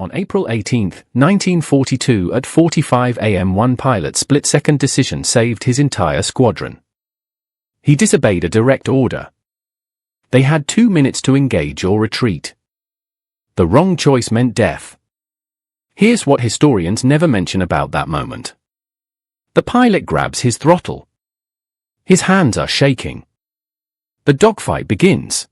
On April 18, 1942 at 4:45 a.m. one pilot's split-second decision saved his entire squadron. He disobeyed a direct order. They had 2 minutes to engage or retreat. The wrong choice meant death. Here's what historians never mention about that moment. The pilot grabs his throttle. His hands are shaking. The dogfight begins.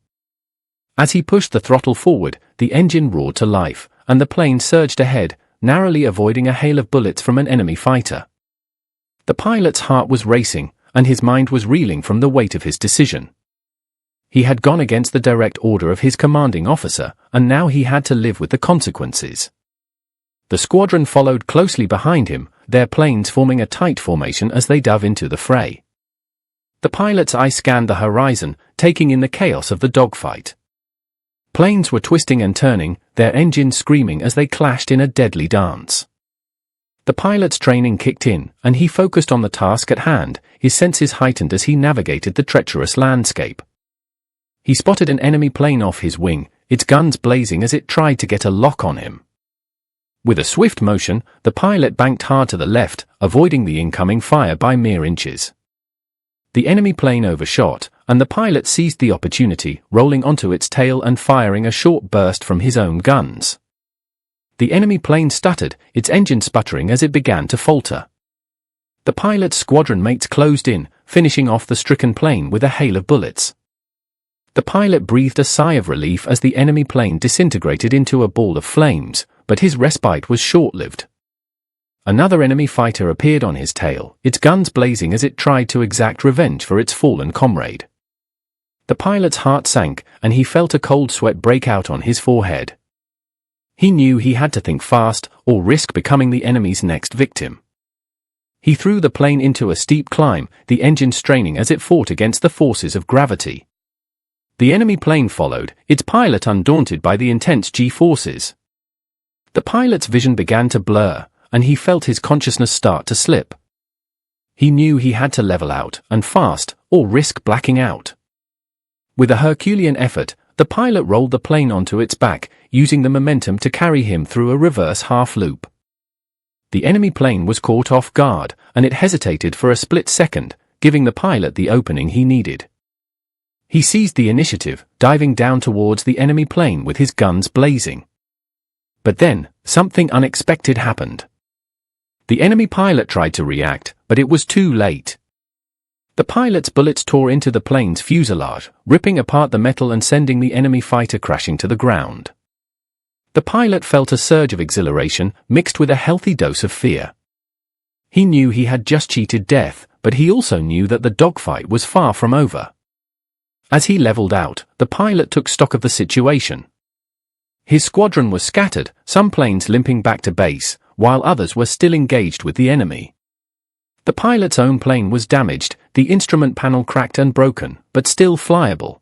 As he pushed the throttle forward, the engine roared to life, and the plane surged ahead, narrowly avoiding a hail of bullets from an enemy fighter. The pilot's heart was racing, and his mind was reeling from the weight of his decision. He had gone against the direct order of his commanding officer, and now he had to live with the consequences. The squadron followed closely behind him, their planes forming a tight formation as they dove into the fray. The pilot's eye scanned the horizon, taking in the chaos of the dogfight. Planes were twisting and turning, their engines screaming as they clashed in a deadly dance. The pilot's training kicked in, and he focused on the task at hand, his senses heightened as he navigated the treacherous landscape. He spotted an enemy plane off his wing, its guns blazing as it tried to get a lock on him. With a swift motion, the pilot banked hard to the left, avoiding the incoming fire by mere inches. The enemy plane overshot, and the pilot seized the opportunity, rolling onto its tail and firing a short burst from his own guns. The enemy plane stuttered, its engine sputtering as it began to falter. The pilot's squadron mates closed in, finishing off the stricken plane with a hail of bullets. The pilot breathed a sigh of relief as the enemy plane disintegrated into a ball of flames, but his respite was short-lived. Another enemy fighter appeared on his tail, its guns blazing as it tried to exact revenge for its fallen comrade. The pilot's heart sank, and he felt a cold sweat break out on his forehead. He knew he had to think fast, or risk becoming the enemy's next victim. He threw the plane into a steep climb, the engine straining as it fought against the forces of gravity. The enemy plane followed, its pilot undaunted by the intense G-forces. The pilot's vision began to blur, and he felt his consciousness start to slip. He knew he had to level out, and fast, or risk blacking out. With a Herculean effort, the pilot rolled the plane onto its back, using the momentum to carry him through a reverse half-loop. The enemy plane was caught off guard, and it hesitated for a split second, giving the pilot the opening he needed. He seized the initiative, diving down towards the enemy plane with his guns blazing. But then, something unexpected happened. The enemy pilot tried to react, but it was too late. The pilot's bullets tore into the plane's fuselage, ripping apart the metal and sending the enemy fighter crashing to the ground. The pilot felt a surge of exhilaration, mixed with a healthy dose of fear. He knew he had just cheated death, but he also knew that the dogfight was far from over. As he leveled out, the pilot took stock of the situation. His squadron was scattered, some planes limping back to base, while others were still engaged with the enemy. The pilot's own plane was damaged, the instrument panel cracked and broken, but still flyable.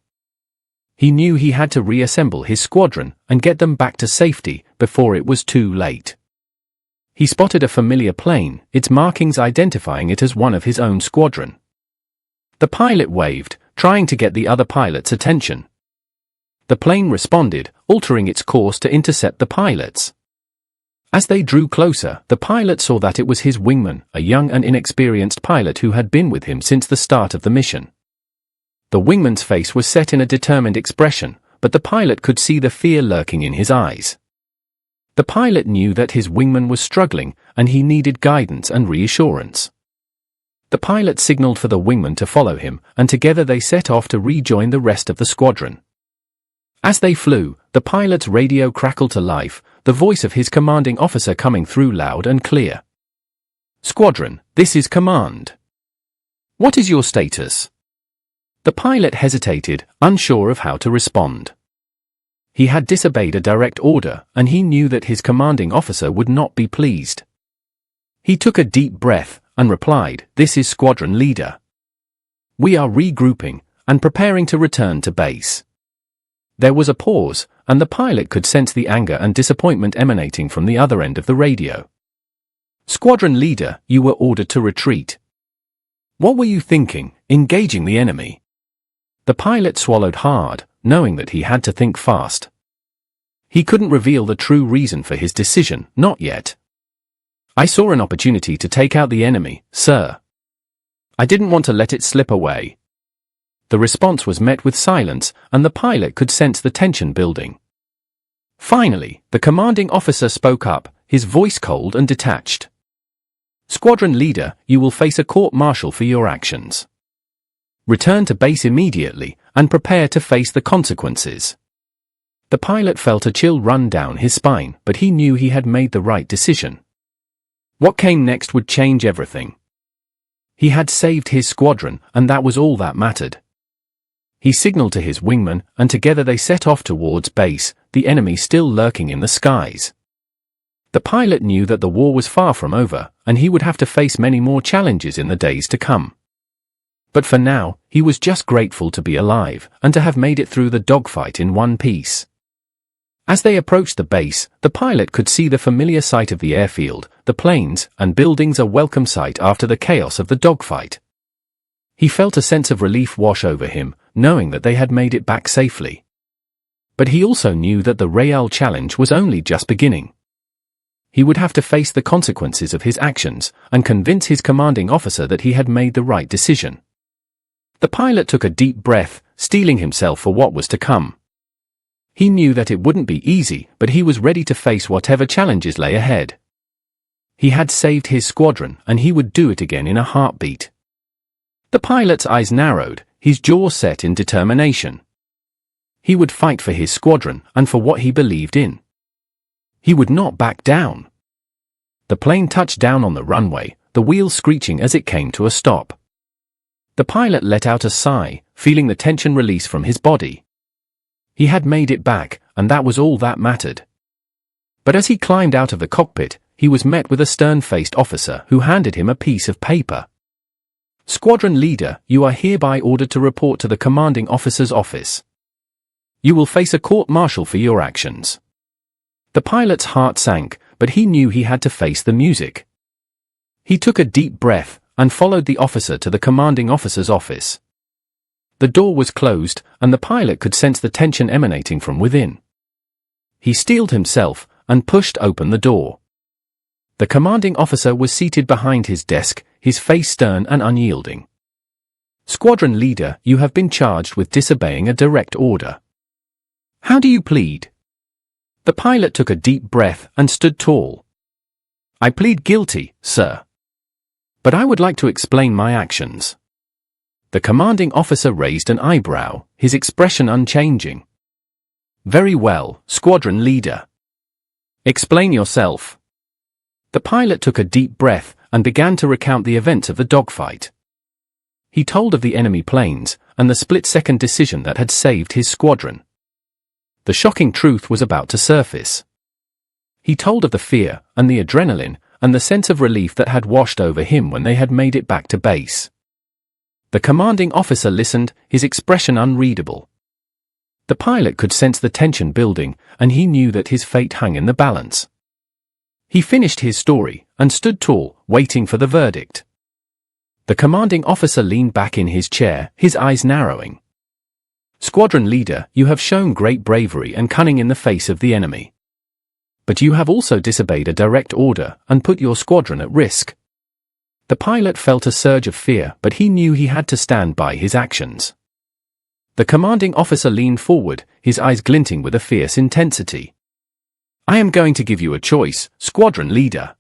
He knew he had to reassemble his squadron and get them back to safety before it was too late. He spotted a familiar plane, its markings identifying it as one of his own squadron. The pilot waved, trying to get the other pilot's attention. The plane responded, altering its course to intercept the pilots. As they drew closer, the pilot saw that it was his wingman, a young and inexperienced pilot who had been with him since the start of the mission. The wingman's face was set in a determined expression, but the pilot could see the fear lurking in his eyes. The pilot knew that his wingman was struggling, and he needed guidance and reassurance. The pilot signaled for the wingman to follow him, and together they set off to rejoin the rest of the squadron. As they flew, the pilot's radio crackled to life, the voice of his commanding officer coming through loud and clear. "Squadron, this is command. What is your status?" The pilot hesitated, unsure of how to respond. He had disobeyed a direct order, and he knew that his commanding officer would not be pleased. He took a deep breath, and replied, "This is squadron leader. We are regrouping, and preparing to return to base." There was a pause, and the pilot could sense the anger and disappointment emanating from the other end of the radio. "Squadron leader, you were ordered to retreat. What were you thinking, engaging the enemy?" The pilot swallowed hard, knowing that he had to think fast. He couldn't reveal the true reason for his decision, not yet. "I saw an opportunity to take out the enemy, sir. I didn't want to let it slip away." The response was met with silence, and the pilot could sense the tension building. Finally, the commanding officer spoke up, his voice cold and detached. "Squadron leader, you will face a court-martial for your actions. Return to base immediately, and prepare to face the consequences." The pilot felt a chill run down his spine, but he knew he had made the right decision. What came next would change everything. He had saved his squadron, and that was all that mattered. He signaled to his wingman, and together they set off towards base, the enemy still lurking in the skies. The pilot knew that the war was far from over, and he would have to face many more challenges in the days to come. But for now, he was just grateful to be alive, and to have made it through the dogfight in one piece. As they approached the base, the pilot could see the familiar sight of the airfield, the planes, and buildings, a welcome sight after the chaos of the dogfight. He felt a sense of relief wash over him, knowing that they had made it back safely. But he also knew that the real challenge was only just beginning. He would have to face the consequences of his actions, and convince his commanding officer that he had made the right decision. The pilot took a deep breath, steeling himself for what was to come. He knew that it wouldn't be easy, but he was ready to face whatever challenges lay ahead. He had saved his squadron, and he would do it again in a heartbeat. The pilot's eyes narrowed, his jaw set in determination. He would fight for his squadron, and for what he believed in. He would not back down. The plane touched down on the runway, the wheels screeching as it came to a stop. The pilot let out a sigh, feeling the tension release from his body. He had made it back, and that was all that mattered. But as he climbed out of the cockpit, he was met with a stern-faced officer who handed him a piece of paper. "Squadron leader, you are hereby ordered to report to the commanding officer's office. You will face a court-martial for your actions." The pilot's heart sank, but he knew he had to face the music. He took a deep breath, and followed the officer to the commanding officer's office. The door was closed, and the pilot could sense the tension emanating from within. He steeled himself, and pushed open the door. The commanding officer was seated behind his desk, his face stern and unyielding. "Squadron leader, you have been charged with disobeying a direct order. How do you plead?" The pilot took a deep breath and stood tall. "I plead guilty, sir. But I would like to explain my actions." The commanding officer raised an eyebrow, his expression unchanging. "Very well, squadron leader. Explain yourself." The pilot took a deep breath and began to recount the events of the dogfight. He told of the enemy planes and the split-second decision that had saved his squadron. The shocking truth was about to surface. He told of the fear and the adrenaline and the sense of relief that had washed over him when they had made it back to base. The commanding officer listened, his expression unreadable. The pilot could sense the tension building, and he knew that his fate hung in the balance. He finished his story, and stood tall, waiting for the verdict. The commanding officer leaned back in his chair, his eyes narrowing. "Squadron leader, you have shown great bravery and cunning in the face of the enemy. But you have also disobeyed a direct order, and put your squadron at risk." The pilot felt a surge of fear, but he knew he had to stand by his actions. The commanding officer leaned forward, his eyes glinting with a fierce intensity. "I am going to give you a choice, squadron leader.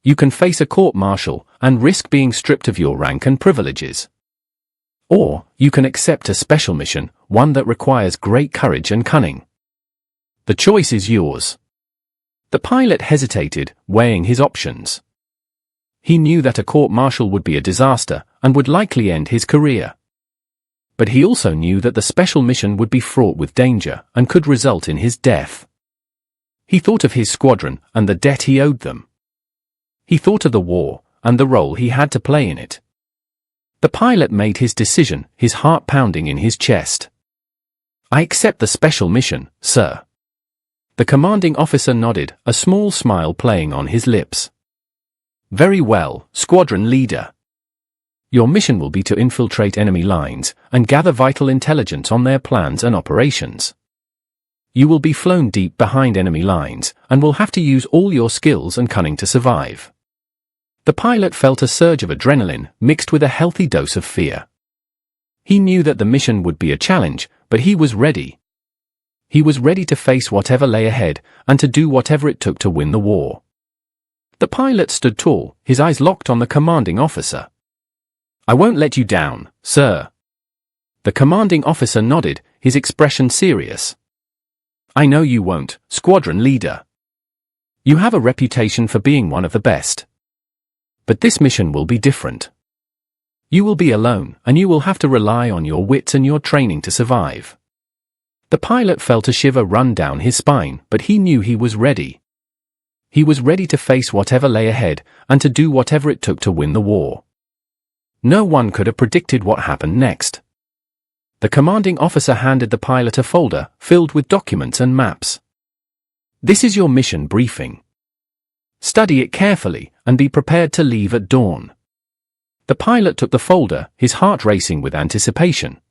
You can face a court-martial and risk being stripped of your rank and privileges. Or, you can accept a special mission, one that requires great courage and cunning. The choice is yours." The pilot hesitated, weighing his options. He knew that a court-martial would be a disaster, and would likely end his career. But he also knew that the special mission would be fraught with danger, and could result in his death. He thought of his squadron, and the debt he owed them. He thought of the war, and the role he had to play in it. The pilot made his decision, his heart pounding in his chest. "I accept the special mission, sir." The commanding officer nodded, a small smile playing on his lips. "Very well, squadron leader. Your mission will be to infiltrate enemy lines and gather vital intelligence on their plans and operations. You will be flown deep behind enemy lines and will have to use all your skills and cunning to survive. The pilot felt a surge of adrenaline mixed with a healthy dose of fear. He knew that the mission would be a challenge, but he was ready. He was ready to face whatever lay ahead and to do whatever it took to win the war. The pilot stood tall, his eyes locked on the commanding officer. "I won't let you down, sir." The commanding officer nodded, his expression serious. "I know you won't, squadron leader. You have a reputation for being one of the best. But this mission will be different. You will be alone, and you will have to rely on your wits and your training to survive." The pilot felt a shiver run down his spine, but he knew he was ready. He was ready to face whatever lay ahead and to do whatever it took to win the war. No one could have predicted what happened next. The commanding officer handed the pilot a folder filled with documents and maps. "This is your mission briefing. Study it carefully and be prepared to leave at dawn." The pilot took the folder, his heart racing with anticipation.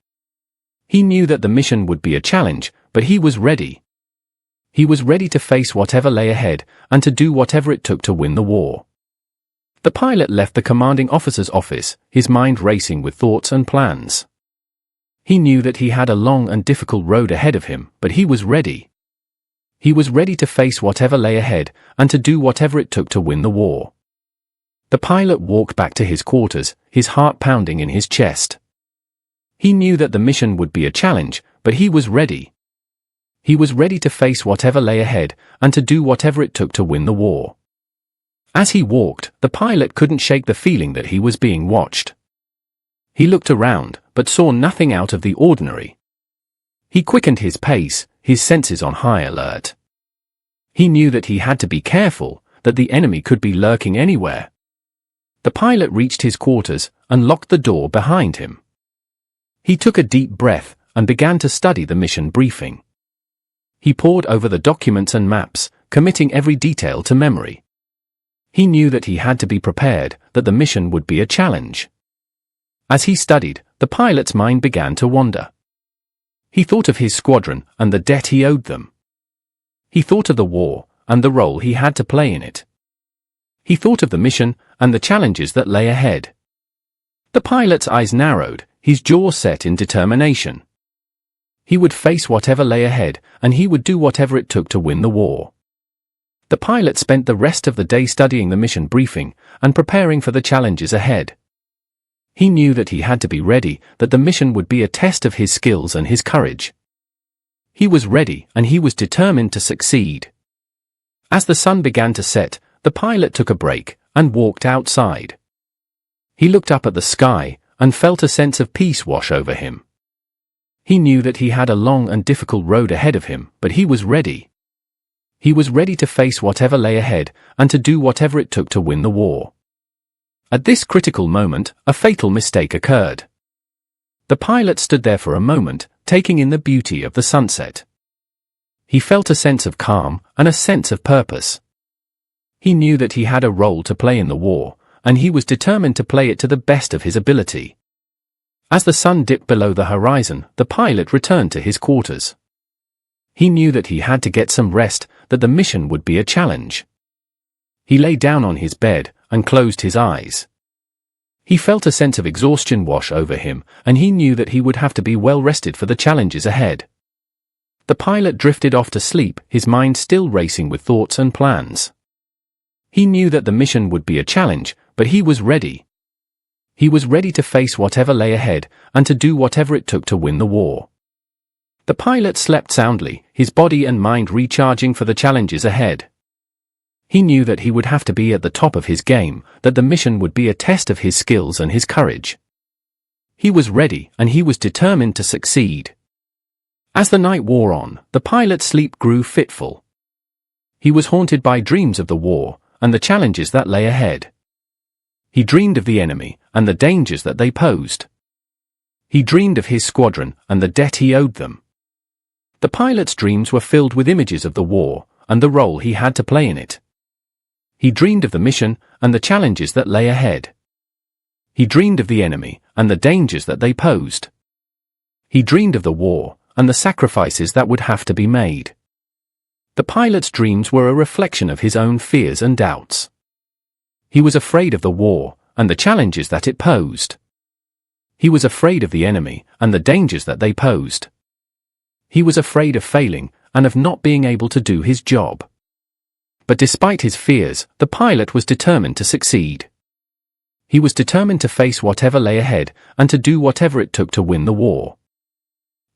He knew that the mission would be a challenge, but he was ready. He was ready to face whatever lay ahead and to do whatever it took to win the war. The pilot left the commanding officer's office, his mind racing with thoughts and plans. He knew that he had a long and difficult road ahead of him, but he was ready. He was ready to face whatever lay ahead and to do whatever it took to win the war. The pilot walked back to his quarters, his heart pounding in his chest. He knew that the mission would be a challenge, but he was ready. He was ready to face whatever lay ahead and to do whatever it took to win the war. As he walked, the pilot couldn't shake the feeling that he was being watched. He looked around, but saw nothing out of the ordinary. He quickened his pace, his senses on high alert. He knew that he had to be careful, that the enemy could be lurking anywhere. The pilot reached his quarters and locked the door behind him. He took a deep breath and began to study the mission briefing. He pored over the documents and maps, committing every detail to memory. He knew that he had to be prepared, that the mission would be a challenge. As he studied, the pilot's mind began to wander. He thought of his squadron and the debt he owed them. He thought of the war and the role he had to play in it. He thought of the mission and the challenges that lay ahead. The pilot's eyes narrowed, his jaw set in determination. He would face whatever lay ahead, and he would do whatever it took to win the war. The pilot spent the rest of the day studying the mission briefing and preparing for the challenges ahead. He knew that he had to be ready, that the mission would be a test of his skills and his courage. He was ready, and he was determined to succeed. As the sun began to set, the pilot took a break and walked outside. He looked up at the sky and felt a sense of peace wash over him. He knew that he had a long and difficult road ahead of him, but he was ready. He was ready to face whatever lay ahead and to do whatever it took to win the war. At this critical moment, a fatal mistake occurred. The pilot stood there for a moment, taking in the beauty of the sunset. He felt a sense of calm and a sense of purpose. He knew that he had a role to play in the war, and he was determined to play it to the best of his ability. As the sun dipped below the horizon, the pilot returned to his quarters. He knew that he had to get some rest, that the mission would be a challenge. He lay down on his bed and closed his eyes. He felt a sense of exhaustion wash over him, and he knew that he would have to be well rested for the challenges ahead. The pilot drifted off to sleep, his mind still racing with thoughts and plans. He knew that the mission would be a challenge, but he was ready. He was ready to face whatever lay ahead and to do whatever it took to win the war. The pilot slept soundly, his body and mind recharging for the challenges ahead. He knew that he would have to be at the top of his game, that the mission would be a test of his skills and his courage. He was ready, and he was determined to succeed. As the night wore on, the pilot's sleep grew fitful. He was haunted by dreams of the war and the challenges that lay ahead. He dreamed of the enemy and the dangers that they posed. He dreamed of his squadron and the debt he owed them. The pilot's dreams were filled with images of the war and the role he had to play in it. He dreamed of the mission and the challenges that lay ahead. He dreamed of the enemy and the dangers that they posed. He dreamed of the war and the sacrifices that would have to be made. The pilot's dreams were a reflection of his own fears and doubts. He was afraid of the war, and the challenges that it posed. He was afraid of the enemy, and the dangers that they posed. He was afraid of failing, and of not being able to do his job. But despite his fears, the pilot was determined to succeed. He was determined to face whatever lay ahead, and to do whatever it took to win the war.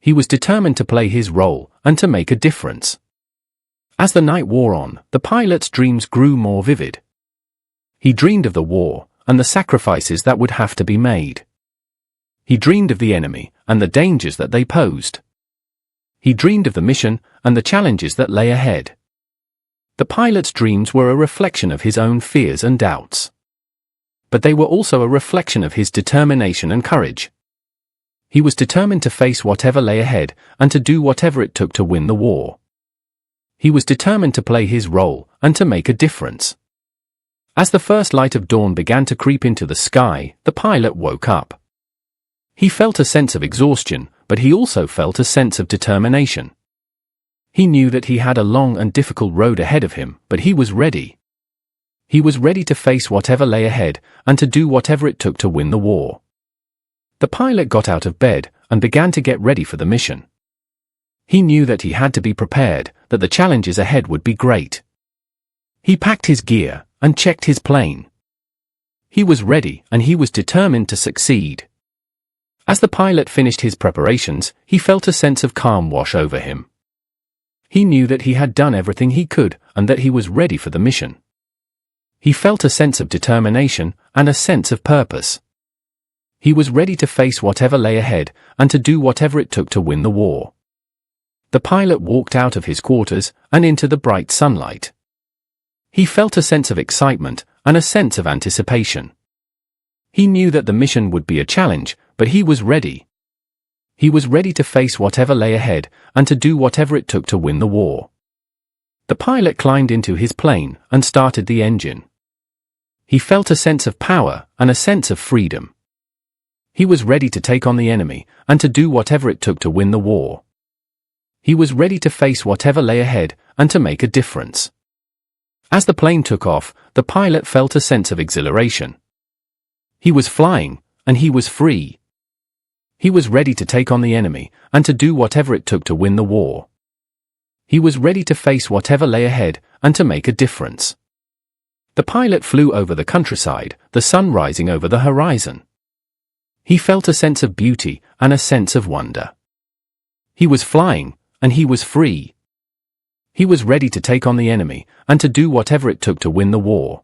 He was determined to play his role, and to make a difference. As the night wore on, the pilot's dreams grew more vivid. He dreamed of the war, and the sacrifices that would have to be made. He dreamed of the enemy, and the dangers that they posed. He dreamed of the mission, and the challenges that lay ahead. The pilot's dreams were a reflection of his own fears and doubts. But they were also a reflection of his determination and courage. He was determined to face whatever lay ahead, and to do whatever it took to win the war. He was determined to play his role, and to make a difference. As the first light of dawn began to creep into the sky, the pilot woke up. He felt a sense of exhaustion, but he also felt a sense of determination. He knew that he had a long and difficult road ahead of him, but he was ready. He was ready to face whatever lay ahead, and to do whatever it took to win the war. The pilot got out of bed, and began to get ready for the mission. He knew that he had to be prepared, that the challenges ahead would be great. He packed his gear, and checked his plane. He was ready, and he was determined to succeed. As the pilot finished his preparations, he felt a sense of calm wash over him. He knew that he had done everything he could, and that he was ready for the mission. He felt a sense of determination, and a sense of purpose. He was ready to face whatever lay ahead, and to do whatever it took to win the war. The pilot walked out of his quarters, and into the bright sunlight. He felt a sense of excitement, and a sense of anticipation. He knew that the mission would be a challenge, but he was ready. He was ready to face whatever lay ahead, and to do whatever it took to win the war. The pilot climbed into his plane, and started the engine. He felt a sense of power, and a sense of freedom. He was ready to take on the enemy, and to do whatever it took to win the war. He was ready to face whatever lay ahead, and to make a difference. As the plane took off, the pilot felt a sense of exhilaration. He was flying, and he was free. He was ready to take on the enemy, and to do whatever it took to win the war. He was ready to face whatever lay ahead, and to make a difference. The pilot flew over the countryside, the sun rising over the horizon. He felt a sense of beauty, and a sense of wonder. He was flying, and he was free. He was ready to take on the enemy, and to do whatever it took to win the war.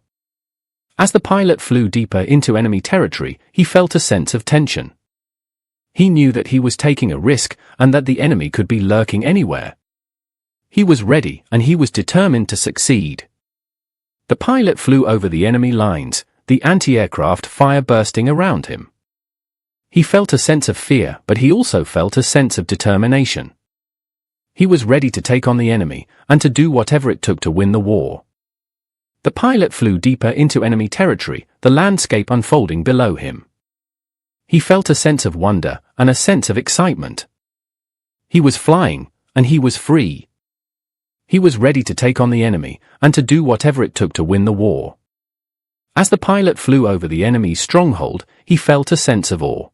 As the pilot flew deeper into enemy territory, he felt a sense of tension. He knew that he was taking a risk, and that the enemy could be lurking anywhere. He was ready, and he was determined to succeed. The pilot flew over the enemy lines, the anti-aircraft fire bursting around him. He felt a sense of fear, but he also felt a sense of determination. He was ready to take on the enemy, and to do whatever it took to win the war. The pilot flew deeper into enemy territory, the landscape unfolding below him. He felt a sense of wonder, and a sense of excitement. He was flying, and he was free. He was ready to take on the enemy, and to do whatever it took to win the war. As the pilot flew over the enemy's stronghold, he felt a sense of awe.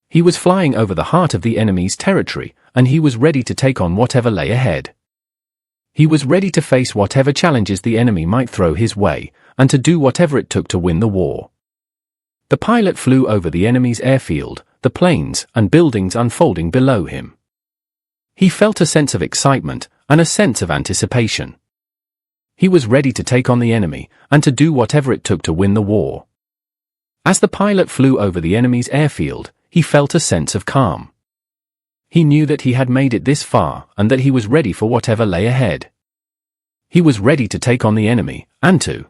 He was flying over the heart of the enemy's territory, and he was ready to take on whatever lay ahead. He was ready to face whatever challenges the enemy might throw his way, and to do whatever it took to win the war. The pilot flew over the enemy's airfield, the planes and buildings unfolding below him. He felt a sense of excitement, and a sense of anticipation. He was ready to take on the enemy, and to do whatever it took to win the war. As the pilot flew over the enemy's airfield, he felt a sense of calm. He knew that he had made it this far, and that he was ready for whatever lay ahead. He was ready to take on the enemy, and to